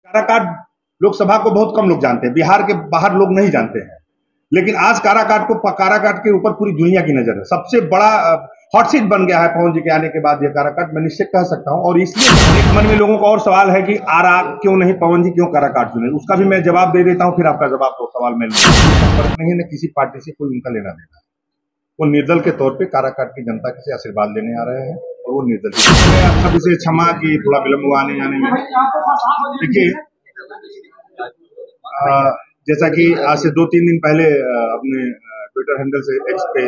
काराकाट लोकसभा को बहुत कम लोग जानते हैं, बिहार के बाहर लोग नहीं जानते हैं, लेकिन आज काराकाट के ऊपर पूरी दुनिया की नजर है। सबसे बड़ा हॉट सीट बन गया है पवन जी के आने के बाद ये काराकाट, मैं निश्चित कह सकता हूं। और इसलिए एक मन में लोगों का और सवाल है कि आरा क्यों नहीं, पवन जी क्यों काराकाट चुने, उसका भी मैं जवाब दे देता हूं, फिर आपका जवाब दो सवाल में फर्क नहीं है, न किसी पार्टी से कोई उनका लेना देना। वो निर्दल के तौर पे काराकाट की जनता से आशीर्वाद लेने आ रहे हैं और वो निर्दल आप सब इसे क्षमा की थोड़ा विलंब हुआ आने जाने में। देखिए, जैसा कि आज से 2-3 दिन पहले अपने ट्विटर हैंडल से एक्स पे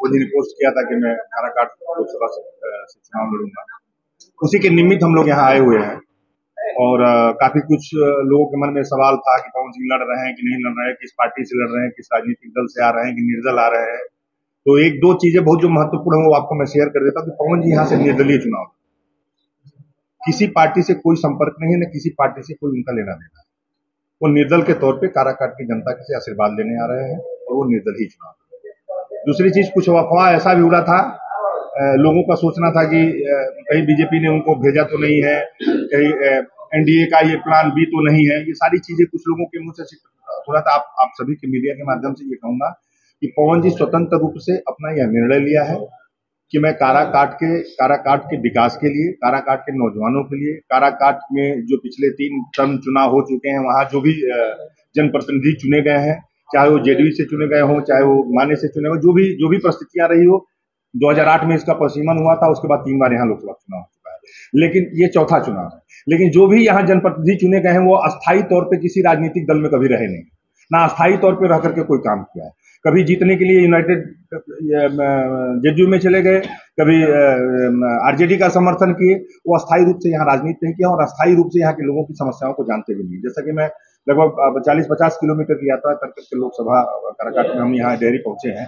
मोदी ने पोस्ट किया था कि मैं काराकाट लोकसभा से चुनाव लड़ूंगा, उसी के निमित्त हम लोग यहाँ आए हुए हैं। और काफी कुछ लोगों के मन में सवाल था कि पवन सिंह लड़ रहे हैं कि नहीं लड़ रहे हैं, किस पार्टी से लड़ रहे हैं, किस राजनीतिक दल से आ रहे हैं कि निर्दल आ रहे हैं। तो एक दो चीजें बहुत जो महत्वपूर्ण है वो आपको मैं शेयर कर देता हूँ कि पवन जी यहाँ से निर्दलीय चुनाव, किसी पार्टी से कोई संपर्क नहीं है, न किसी पार्टी से कोई उनका लेना देना। वो निर्दल के तौर पे काराकाट की जनता से आशीर्वाद लेने आ रहे हैं और वो निर्दल ही चुनाव। दूसरी चीज, कुछ अफवाह ऐसा भी उड़ा था, लोगों का सोचना था कि कहीं बीजेपी ने उनको भेजा तो नहीं है, कहीं एनडीए का ये प्लान बी तो नहीं है। ये सारी चीजें कुछ लोगों के मुंह से थोड़ा सा आप सभी के मीडिया के माध्यम से ये कहूंगा कि पवन जी स्वतंत्र रूप से अपना यह निर्णय लिया है कि मैं काराकाट के विकास के लिए, काराकाट के नौजवानों के लिए, काराकाट में जो पिछले 3 टर्म चुनाव हो चुके हैं, वहां जो भी जनप्रतिनिधि चुने गए हैं, चाहे वो जेडीयू से चुने गए हों, चाहे वो माने से चुने हो, जो भी परिस्थितियां रही हो, 2008 में इसका परिसीमन हुआ था, उसके बाद 3 बार यहाँ लोकसभा चुनाव हो चुका है, लेकिन ये चौथा चुनाव है। लेकिन जो भी यहाँ जनप्रतिनिधि चुने गए हैं वो अस्थायी तौर पर किसी राजनीतिक दल में कभी रहे नहीं, ना अस्थायी तौर पर रह करके कोई काम किया है। कभी जीतने के लिए यूनाइटेड जेडीयू में चले गए, कभी आरजेडी का समर्थन किए, वो अस्थायी रूप से यहाँ राजनीति नहीं किया और अस्थायी रूप से यहाँ के लोगों की समस्याओं को जानते भी नहीं। जैसा कि मैं लगभग 40-50 किलोमीटर की यात्रा करके लोकसभा काराकाट में हम यहाँ डेहरी पहुंचे हैं।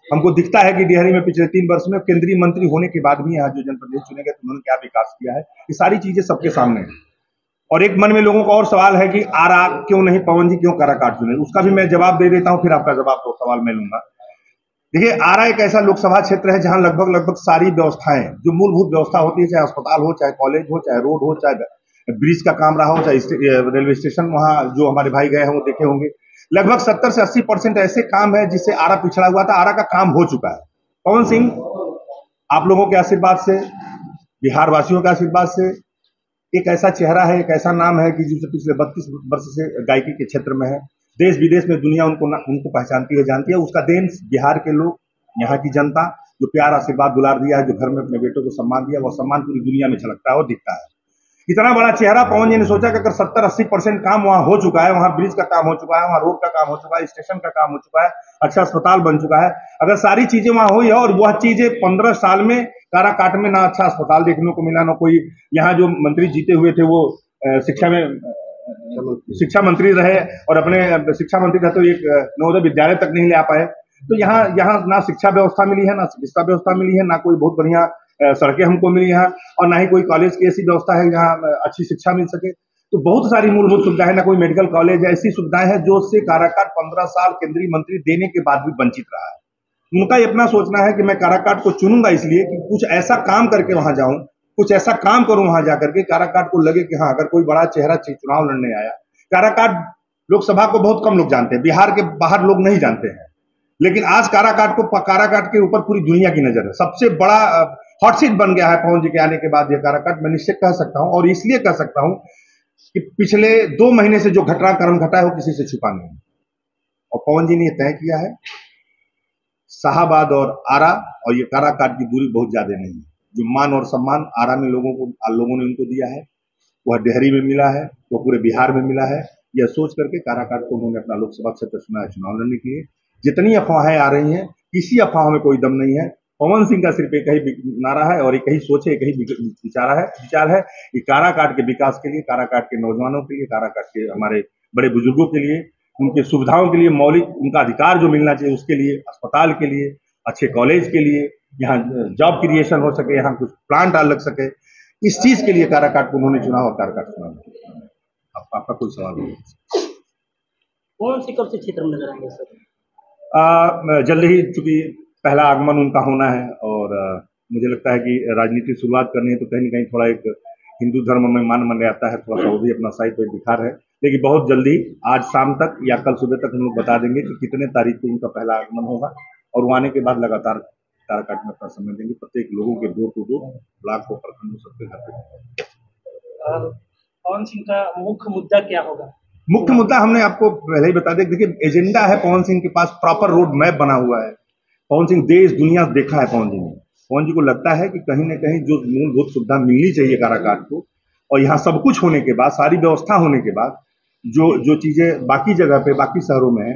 हमको दिखता है कि डेहरी में पिछले 3 वर्ष में केंद्रीय मंत्री होने के बाद भी यहाँ जो जनप्रतिनिधि चुने गए उन्होंने क्या विकास किया है, ये सारी चीजें सबके सामने है। और एक मन में लोगों का और सवाल है कि आरा क्यों नहीं, पवन जी क्यों काराकाट चुने, उसका भी मैं जवाब दे देता हूं, फिर आपका जवाब दो सवाल मैं लूंगा। देखिए, आरा एक ऐसा लोकसभा क्षेत्र है जहां लगभग सारी व्यवस्थाएं, जो मूलभूत व्यवस्था होती है, चाहे अस्पताल हो, चाहे कॉलेज हो, चाहे रोड हो, चाहे ब्रिज का काम रहा हो, चाहे रेलवे स्टेशन, वहां जो हमारे भाई गए हैं वो देखे होंगे, लगभग 70 से 80% ऐसे काम है जिससे आरा पिछड़ा हुआ था। आरा का काम हो चुका है। पवन सिंह आप लोगों के आशीर्वाद से, बिहार वासियों के आशीर्वाद से एक ऐसा चेहरा है, एक ऐसा नाम है कि जिसे पिछले 32 वर्ष से गायकी के क्षेत्र में है, देश विदेश में दुनिया उनको पहचानती है, जानती है। उसका देन बिहार के लोग, यहाँ की जनता जो प्यार आशीर्वाद दुलार दिया है, जो घर में अपने बेटों को सम्मान दिया, वो सम्मान पूरी दुनिया में झलकता है और दिखता है। इतना बड़ा चेहरा, पवन जी ने सोचा कि अगर 70-80% काम वहां हो चुका है, वहां ब्रिज का काम हो चुका है, वहां रोड का काम हो चुका है, स्टेशन का काम हो चुका है, अच्छा अस्पताल बन चुका है, अगर सारी चीजें वहां हुई है और वह चीजें 15 साल में काराकाट में ना अच्छा अस्पताल देखने को मिला, ना कोई यहाँ जो मंत्री जीते हुए थे वो शिक्षा में शिक्षा मंत्री रहे और अपने शिक्षा मंत्री रहे तो एक नवोदय विद्यालय तक नहीं ले आ पाए। तो यहाँ ना शिक्षा व्यवस्था मिली है, ना चिकित्सा व्यवस्था मिली है, ना कोई बहुत बढ़िया सड़कें हमको मिली यहाँ, और ना ही कोई कॉलेज की ऐसी व्यवस्था है जहाँ अच्छी शिक्षा मिल सके। तो बहुत सारी मूलभूत सुविधाएं, ना कोई मेडिकल कॉलेज है, ऐसी सुविधाएं हैं जो से काराकाट 15 साल केंद्रीय मंत्री देने के बाद भी वंचित रहा है। उनका इतना सोचना है कि मैं काराकाट को चुनूंगा इसलिए कि कुछ ऐसा काम करके वहां जाऊं, कुछ ऐसा काम करूं वहां जाकर के काराकाट को लगे कि हाँ, अगर कोई बड़ा चेहरा चुनाव लड़ने आया। काराकाट लोकसभा को बहुत कम लोग जानते हैं, बिहार के बाहर लोग नहीं जानते हैं, लेकिन आज काराकाट के ऊपर पूरी दुनिया की नजर है। सबसे बड़ा हॉट सीट बन गया है पवन जी के आने के बाद ये काराकाट, मैं निश्चित कह सकता हूं। और इसलिए कह सकता हूं कि पिछले 2 महीने से जो घटनाक्रम घटा है वो किसी से छुपा नहीं है, और पवन जी ने यह तय किया है शाहाबाद और आरा और ये काराकाट की दूरी बहुत ज्यादा नहीं है। जो मान और सम्मान आरा में लोगों ने उनको दिया है, वह डेहरी में मिला है, वह पूरे बिहार में मिला है। यह सोच करके काराकाट को उन्होंने अपना लोकसभा क्षेत्र चुना है चुनाव लड़ने के लिए। जितनी अफवाहें आ रही हैं, किसी अफवाह में कोई दम नहीं है। पवन सिंह का सिर्फ एक ही नारा है और एक ही सोच है, एक ही विचार है कि काराकाट के विकास के लिए, काराकाट के नौजवानों के लिए, काराकाट के हमारे बड़े बुजुर्गों के लिए, उनके सुविधाओं के लिए, मौलिक उनका अधिकार जो मिलना चाहिए उसके लिए, अस्पताल के लिए, अच्छे कॉलेज के लिए, यहाँ जॉब क्रिएशन हो सके, यहाँ कुछ प्लांट लग सके, इस चीज के लिए काराकाट को उन्होंने चुना और काराकाट चुना। आपका कोई सवाल नहीं? कौन सी कब से क्षेत्र में नजर आएंगे सर? जल्द ही, चूंकि पहला आगमन उनका होना है और मुझे लगता है कि राजनीति शुरुआत करनी है तो कहीं न कहीं थोड़ा एक हिंदू धर्म में मान मर्यादा है, थोड़ा सा वो भी अपना साइड पे दिखा रहे हैं। लेकिन बहुत जल्दी आज शाम तक या कल सुबह तक हम लोग बता देंगे कि कितने तारीख को उनका पहला आगमन होगा, और वो आने के बाद लगातार काराकाट में अपना समय देंगे। प्रत्येक लोगों के डोर टू डोर, ब्लॉक को, प्रखंड सबके घर पे। पवन सिंह का मुख्य मुद्दा क्या होगा? मुख्य मुद्दा हमने आपको पहले ही बता दिया। देखिए, एजेंडा है पवन सिंह के पास, प्रॉपर रोड मैप बना हुआ है। पवन सिंह देश दुनिया देखा है पवन जी ने। पवन जी को लगता है कि कहीं न कहीं जो मूलभूत सुविधा मिलनी चाहिए काराकाट को, और यहाँ सब कुछ होने के बाद, सारी व्यवस्था होने के बाद, जो चीजें बाकी जगह पे, बाकी शहरों में है,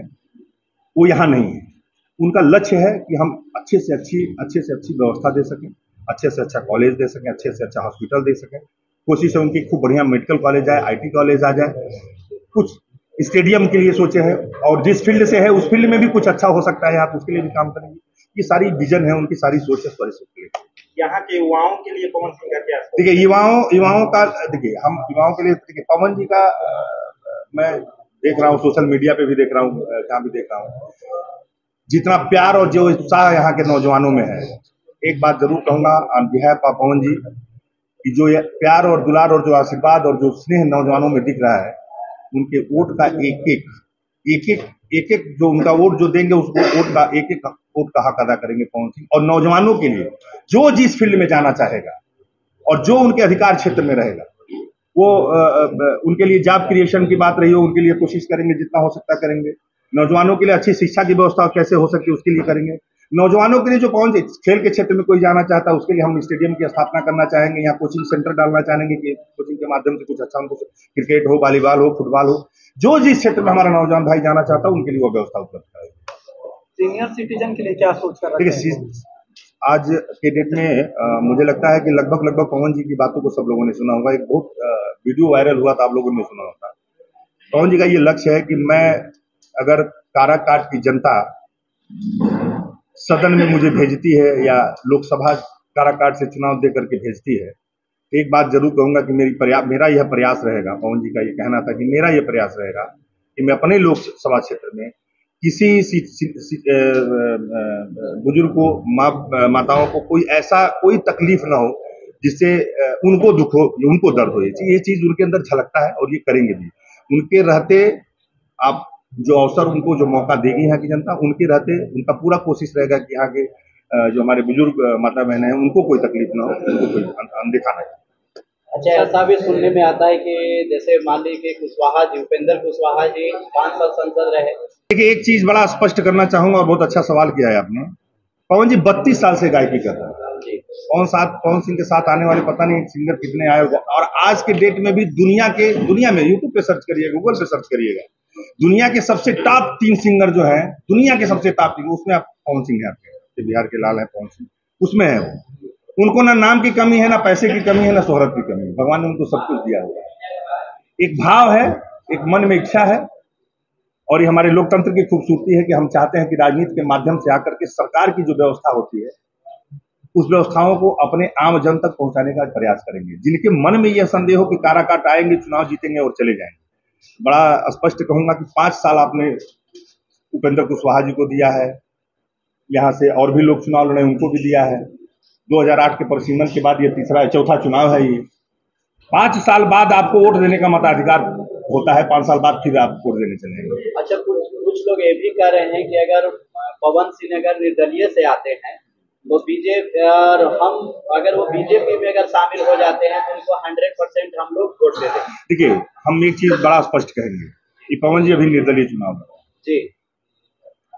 वो यहाँ नहीं है। उनका लक्ष्य है कि हम अच्छे से अच्छी व्यवस्था दे सकें, अच्छे से अच्छा कॉलेज दे सकें, अच्छे से अच्छा हॉस्पिटल दे सकें। कोशिश है उनकी खूब बढ़िया मेडिकल कॉलेज आए, IT कॉलेज आ जाए, कुछ स्टेडियम के लिए सोचे हैं, और जिस फील्ड से है उस फील्ड में भी कुछ अच्छा हो सकता है यहाँ, तो उसके लिए भी काम करेंगे। ये सारी विजन है उनकी, सारी सोच है परिषद के लिए। यहाँ के युवाओं के लिए पवन सिंह का क्या? देखिए, युवाओं का, देखिए हम युवाओं के लिए, देखिए पवन जी का मैं देख रहा हूँ, सोशल मीडिया पे भी देख रहा हूँ, जहाँ भी देख रहा हूँ, जितना प्यार और जो उत्साह यहाँ के नौजवानों में है। एक बात जरूर कहूंगा ऑन बिहाफ ऑफ पवन जी, कि जो ये प्यार और दुलार और जो आशीर्वाद और जो स्नेह नौजवानों में दिख रहा है, उनके वोट का एक एक जो उनका वोट जो देंगे, उस वोट का एक वोट का हक अदा करेंगे पवन सिंह। और नौजवानों के लिए जो जिस फील्ड में जाना चाहेगा और जो उनके अधिकार क्षेत्र में रहेगा, वो उनके लिए जॉब क्रिएशन की बात रही हो, उनके लिए कोशिश करेंगे, जितना हो सकता करेंगे। नौजवानों के लिए अच्छी शिक्षा की व्यवस्था कैसे हो सकती है, उसके लिए करेंगे। नौजवानों के लिए जो पवन खेल के क्षेत्र में कोई जाना चाहता है, उसके लिए हम स्टेडियम की स्थापना करना चाहेंगे, यहाँ कोचिंग सेंटर डालना चाहेंगे कि कोचिंग के माध्यम से कुछ अच्छा उनको, क्रिकेट हो, वॉलीबॉल हो, फुटबॉल हो, जो जिस क्षेत्र में हमारा नौजवान भाई जाना चाहता है, उनके लिए वो व्यवस्था उपलब्ध कराएंगे। सीनियर सिटीजन के लिए क्या सोच कर रहे हैं? आज के डेट में मुझे लगता है कि लगभग पवन जी की बातों को सब लोगों ने सुना होगा। एक बहुत वीडियो वायरल हुआ था, आप लोगों ने सुना होगा। पवन जी का ये लक्ष्य है कि मैं, अगर काराकाट की जनता सदन में मुझे भेजती है या लोकसभा काराकाट से चुनाव दे करके भेजती है, एक बात जरूर कहूंगा कि मेरा यह प्रयास रहेगा, पवन जी का ये कहना था कि मेरा यह प्रयास रहेगा कि मैं अपने लोकसभा क्षेत्र में किसी बुजुर्ग को, माताओं को कोई तकलीफ ना हो, जिससे उनको दुख हो, उनको दर्द हो। ये चीज उनके अंदर झलकता है और ये करेंगे भी। उनके रहते, आप जो अवसर उनको, जो मौका देगी यहाँ की जनता, उनके रहते उनका पूरा कोशिश रहेगा कि यहाँ के जो हमारे बुजुर्ग माता बहन है, उनको कोई तकलीफ ना हो, उनको कोई अनदेखा ना हो। अच्छा, ऐसा भी सुनने में आता है कि जैसे मान लीजिए कुशवाहा जी, उपेंद्र कुशवाहा जी 5 साल सांसद रहे। देखिए, एक चीज बड़ा स्पष्ट करना चाहूंगा, और बहुत अच्छा सवाल किया है आपने। पवन जी 32 साल से गायकी कर रहे हैं। पवन सिंह के साथ आने वाले पता नहीं सिंगर कितने आए होगा। और आज के डेट में भी दुनिया में यूट्यूब पे सर्च करिएगा, गूगल पे सर्च करिएगा, दुनिया के सबसे टॉप 3 सिंगर जो है, दुनिया के सबसे टॉप 3, उसमें आप पवन सिंह है, आपके बिहार के लाल है पवन सिंह, उसमें है। उनको ना नाम की कमी है, ना पैसे की कमी है, ना शोहरत की कमी है। भगवान ने उनको सब कुछ दिया हुआ है। एक भाव है, एक मन में इच्छा है, और ये हमारे लोकतंत्र की खूबसूरती है कि हम चाहते हैं कि राजनीति के माध्यम से आकर के सरकार की जो व्यवस्था होती है, उस व्यवस्थाओं को अपने आम जन तक पहुंचाने का प्रयास करेंगे। जिनके मन में यह संदेह हो कि काराकाट आएंगे, चुनाव जीतेंगे और चले जाएंगे, बड़ा स्पष्ट कहूंगा कि 5 साल आपने उपेंद्र कुशवाहा जी को दिया है, यहाँ से और भी लोग चुनाव लड़े, उनको भी दिया है। 2008 के परिसीमन के बाद ये चौथा चुनाव है। ये 5 साल बाद आपको वोट देने का मताधिकार होता है, 5 साल बाद फिर आप वोट देने चलेंगे। अच्छा, कुछ लोग ये भी कह रहे हैं कि अगर पवन सिंह अगर निर्दलीय से आते हैं तो बीजेपी, और हम अगर वो बीजेपी में अगर शामिल हो जाते हैं तो उनको 100% हम लोग वोट दे देंगे। देखिए, हम एक चीज बड़ा स्पष्ट कहेंगे कि पवन जी अभी निर्दलीय चुनाव जी,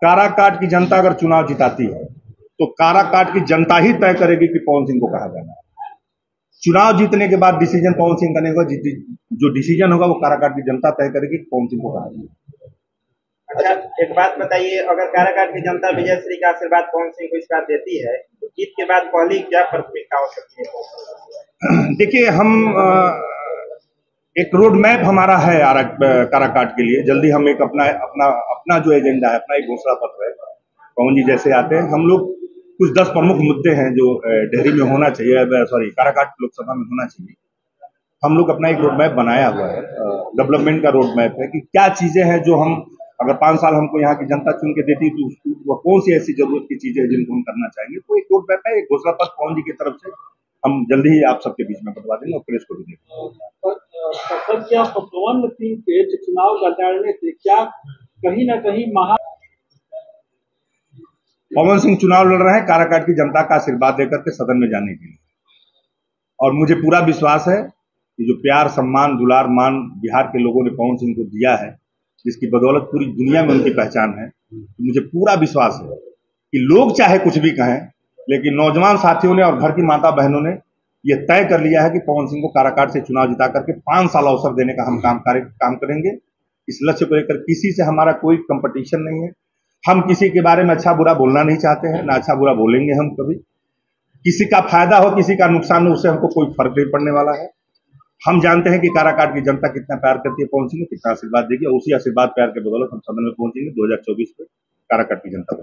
काराकाट की जनता अगर चुनाव जिताती है तो काराकाट की जनता ही तय करेगी कि पवन सिंह को कहा जाना है। चुनाव जीतने के बाद डिसीजन पवन सिंह का नहीं होगा, जो डिसीजन होगा वो काराकाट की जनता तय करेगी कि पवन सिंह को कहा जाना। अच्छा, एक बात बताइए, अगर काराकाट की जनता विजयश्री का आशीर्वाद पवन सिंह को इस बार देती है तो जीत के बाद पहली क्या प्राथमिकता हो सकती है? देखिए, हम एक रोड मैप हमारा है काराकाट के लिए। जल्दी हम एक अपना जो एजेंडा है, अपना एक घोषणा पत्र है। पवन जी जैसे आते हैं, हम लोग कुछ 10 प्रमुख मुद्दे हैं जो डेहरी में होना चाहिए, काराकाट लोकसभा में होना चाहिए। हम लोग अपना एक रोड मैप बनाया हुआ है, डेवलपमेंट का रोड मैप है कि क्या चीजें हैं जो हम, अगर 5 साल हमको यहाँ की जनता चुन के देती तो वो कौन सी ऐसी जरूरत की चीजें हैं जिनको हम करना चाहेंगे। तो एक रोड मैप है, एक घोषणा पत्र पवन जी की तरफ से हम जल्दी ही आप सबके बीच में बतवा देंगे और प्रेस को भी देंगे। सर, क्या पवन सिंह के चुनाव लड़ने से क्या कहीं ना कहीं पवन सिंह चुनाव लड़ रहे हैं काराकाट की जनता का आशीर्वाद देकर के सदन में जाने के लिए, और मुझे पूरा विश्वास है कि जो प्यार, सम्मान, दुलार, मान बिहार के लोगों ने पवन सिंह को दिया है, जिसकी बदौलत पूरी दुनिया में उनकी पहचान है, मुझे पूरा विश्वास है कि लोग चाहे कुछ भी कहें, लेकिन नौजवान साथियों ने और घर की माता बहनों ने यह तय कर लिया है कि पवन सिंह को काराकाट से चुनाव जिता करके 5 साल अवसर देने का हम काम करेंगे। इस लक्ष्य को लेकर किसी से हमारा कोई कंपटीशन नहीं है। हम किसी के बारे में अच्छा बुरा बोलना नहीं चाहते हैं, ना अच्छा बुरा बोलेंगे हम कभी। किसी का फायदा हो, किसी का नुकसान हो, उससे हमको कोई फर्क नहीं पड़ने वाला है। हम जानते हैं कि काराकाट की जनता कितना प्यार करती है, पवन सिंह को कितना आशीर्वाद देगी, और उसी आशीर्वाद प्यार के बदौलत हम सदन में पहुंचेंगे 2024 में काराकाट की जनता को।